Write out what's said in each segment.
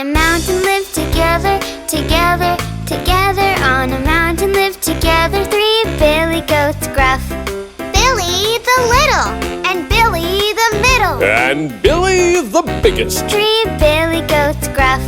a mountain lived together, together, together. On a mountain lived together 3 billy goats, Gruff, Billy the little, and Billy the middle, and Billy the biggest. 3 billy goats, Gruff.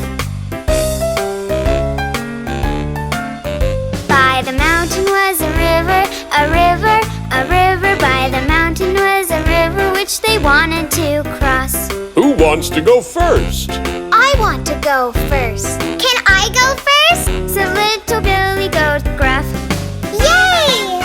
By the mountain was a river, a river, a river. By the mountain was a river which they wanted to cross. Who wants to go first? I want to go first. Can I go first? Said little Billy Goat Gruff. Yay!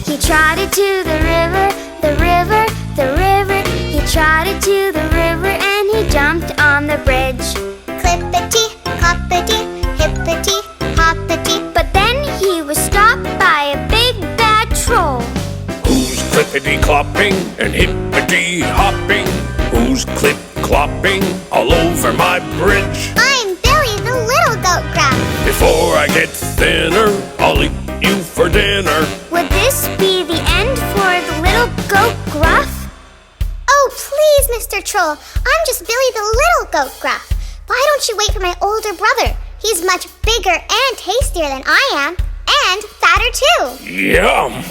He trotted to the river, the river, the river. He trotted to the river and he jumped on the bridge. Clippity, cloppity, hippity, hoppity. But then he was stopped by a big bad troll. Who's clippity-clopping and hippity-hopping? Who's clip-clopping all over my bridge? I'm Billy the little goat, Gruff. Before I get thinner, I'll eat you for dinner. Would this be the end for the little goat, Gruff? Oh, please, Mr. Troll. I'm just Billy the little goat, Gruff. Why don't you wait for my older brother? He's much bigger and tastier than I am, and fatter too. Yum!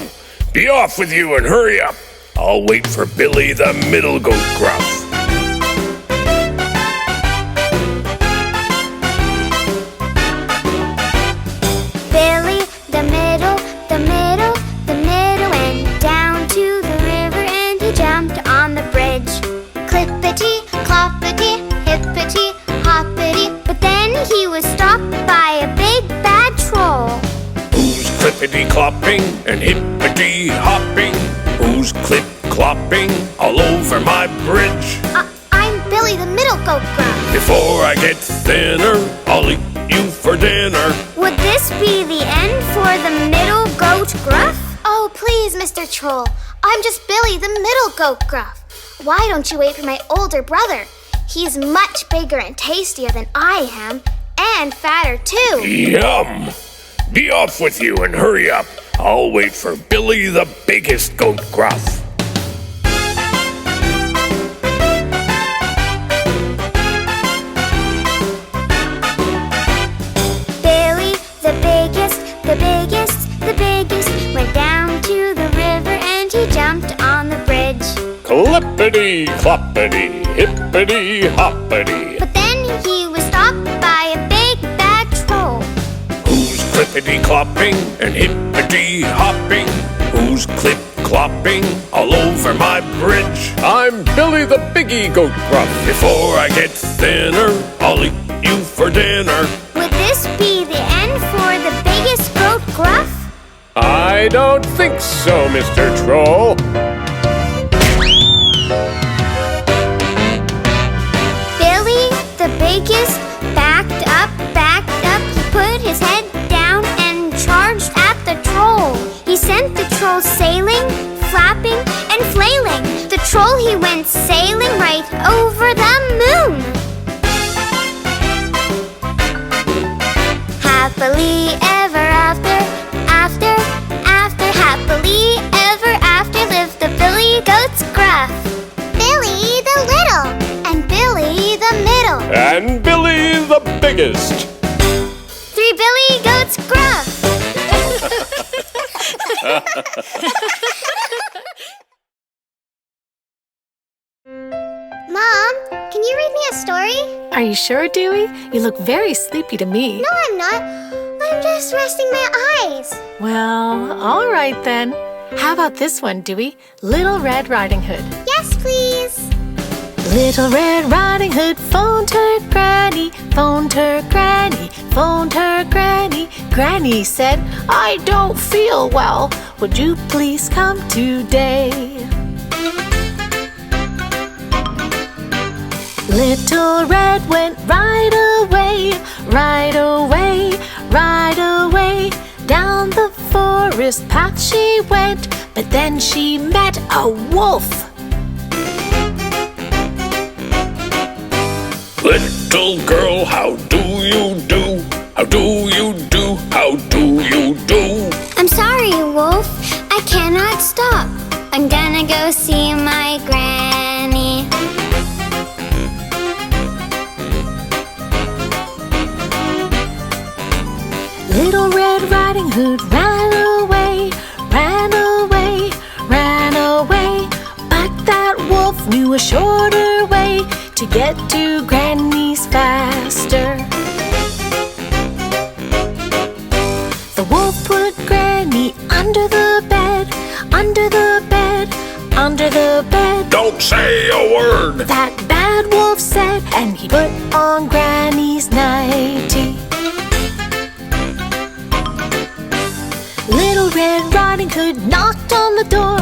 Be off with you and hurry up. I'll wait for Billy the middle goat, Gruff. Billy the middle, the middle, the middle went down to the river and he jumped on the bridge. Clippity, cloppity, hippity, hoppity. But then he was stopped by a big bad troll. Who's clippity-clopping and hippity-hopping? Who's clip-clopping all over my bridge? I'm Billy the middle goat, Gruff. Before I get thinner, I'll eat you for dinner. Would this be the end for the middle goat, Gruff? Oh, please, Mr. Troll. I'm just Billy the middle goat, Gruff. Why don't you wait for my older brother? He's much bigger and tastier than I am, and fatter too. Yum! Be off with you and hurry up. I'll wait for Billy the biggest goat, Gruff. Billy the biggest, the biggest, the biggest went down to the river and he jumped on the bridge. Clippity-cloppity, hippity-hoppity. But then he was stopped by a big bad troll. Who's clippity-clopping and hippity-hopping? Who's clip-clopping all over my bridge? I'm Billy the biggie goat, Gruff. Before I get thinner, I'll eat you for dinner. Would this be the end for the biggest goat, Gruff? I don't think so, Mr. Troll. Billy the biggest backed up. He put his head down and charged at the troll. He sent the troll sailing, flapping, and flailing. The troll, he went sailing right over the moon. Happily ever after, happily ever after lived the Billy Goats, Gruff, Billy the little, and Billy the middle, And Billy the biggest. 3 Billy Goats, Gruff. Mom, can you read me a story? Are you sure, Dewey? You look very sleepy to me. No, I'm not. I'm just resting my eyes. Well, all right then. How about this one, Dewey? Little Red Riding Hood. Yes, please. Little Red Riding Hood phoned her granny, phoned her granny, phoned her granny. Granny said, I don't feel well. Would you please come today? Little Red went right away, right away, right away. Down the forest path she went, but then she met a wolf. Little girl, how do you do? How do you do? How do you do? I'm sorry, Wolf. I cannot stop. I'm gonna go Riding Hood ran away, ran away, ran away. But that wolf knew a shorter way to get to Granny's faster. The wolf put Granny under the bed, under the bed, under the bed. Don't say a word, That bad wolf said, and he put on Granny's nightie. Little Red Riding Hood knocked on the door,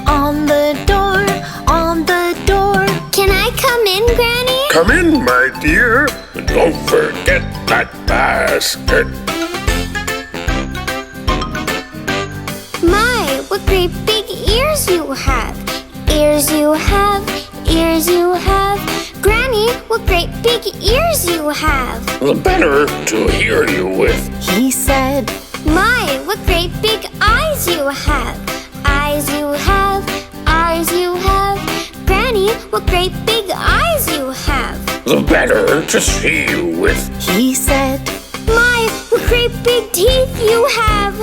on the door, on the door. Can I come in, Granny? come in, my dear, and don't forget that basket. My, what great big ears you have. Ears you have, ears you have. Granny, what great big ears you have. The better to hear you with. He said, My, what great big eyes you have. Eyes you have, eyes you have. Granny, what great big eyes you have. The better to see you with. he said, My, what great big teeth you have.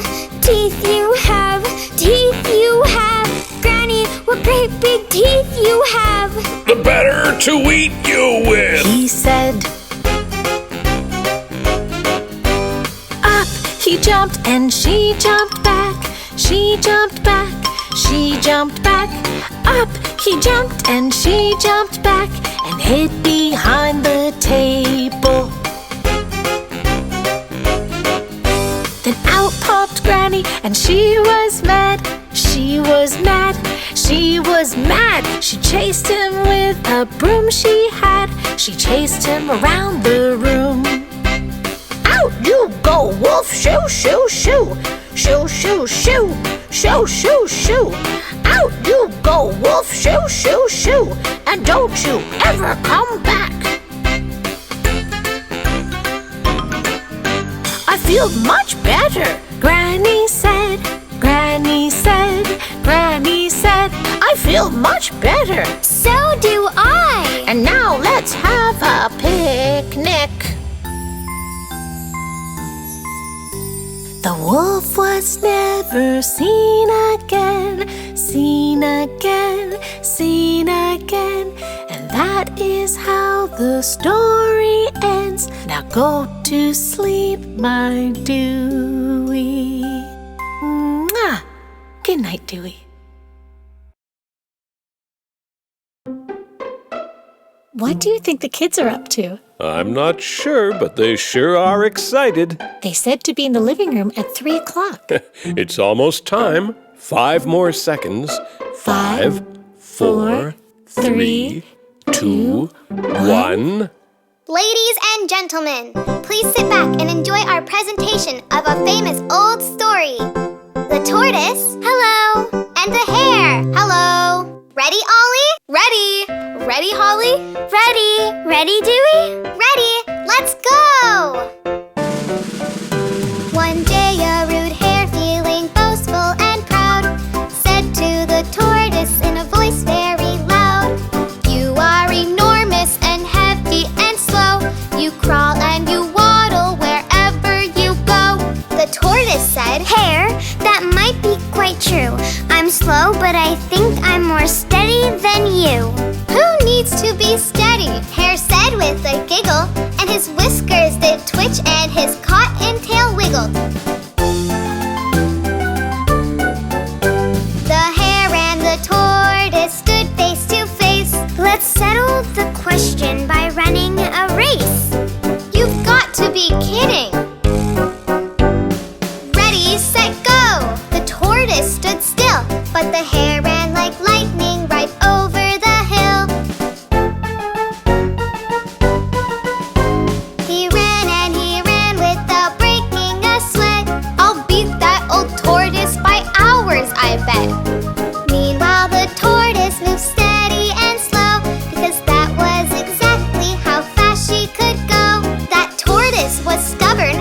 Teeth you have, teeth you have. Granny, what great big teeth you have. The better to eat you with. he said. Up he jumped and she jumped back. She jumped back, she jumped back. Up he jumped and she jumped back and hid behind the table. Then out popped Granny and she was mad. She was mad, she was mad. She chased him with a broom she had. She chased him around the room. Out you go, wolf, shoo, shoo, shoo. Shoo, shoo, shoo, shoo, shoo, shoo. Out you go, wolf, shoo, shoo, shoo. And don't you ever come back. I feel much better, Granny said. Granny said, Granny said, I feel much better. So do I. And now let's have a picnic. The wolf was never seen again, seen again, seen again. And that is how the story ends. Now go to sleep, my Dewey. Mwah. Good night, Dewey. What do you think the kids are up to? I'm not sure, but they sure are excited. They said to be in the living room at 3 o'clock. It's almost time. 5 more seconds. 5, 4, 3, 2, 1. Ladies and gentlemen, please sit back and enjoy our presentation of a famous old story. The tortoise, hello, and the hare, hello. Ready, Ollie? Ready. Ready, Holly? Ready. Ready, Dewey? Ready. Let's go! One day a rude hare, feeling boastful and proud, said to the tortoise in a voice very loud, You are enormous and heavy and slow. You crawl and you waddle wherever you go. The tortoise said, Hare, that might be quite true. I'm slow, but I think I'm more steady than you. Who needs to be steady? Hare said with a giggle, and his whiskers did twitch and his cotton tail wiggled. The hare and the tortoise stood face to face. Let's settle the question by running a race. You've got to be kidding. Ready, set, go! The tortoise stood still, but the hare ran like lightning right over the hill. He ran without breaking a sweat. I'll beat that old tortoise by hours, I bet. Meanwhile, the tortoise moved steady and slow, because that was exactly how fast she could go. That tortoise was stubborn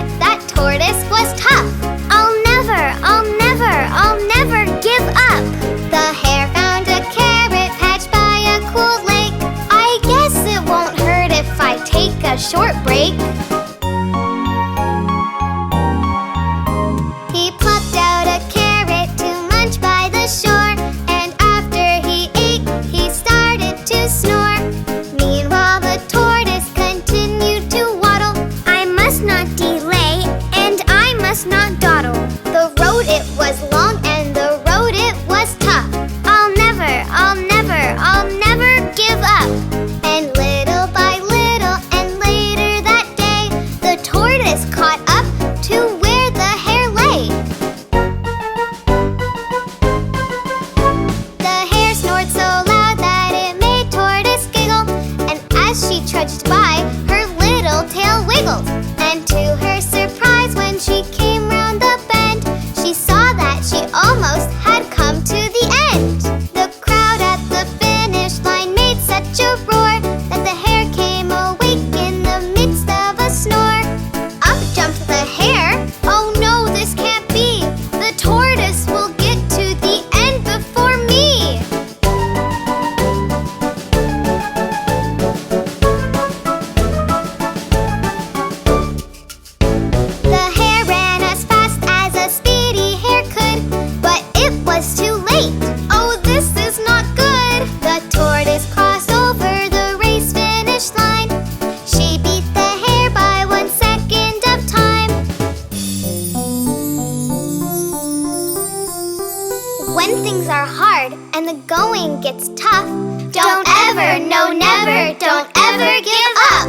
and the going gets tough, don't ever, no never, don't ever give up.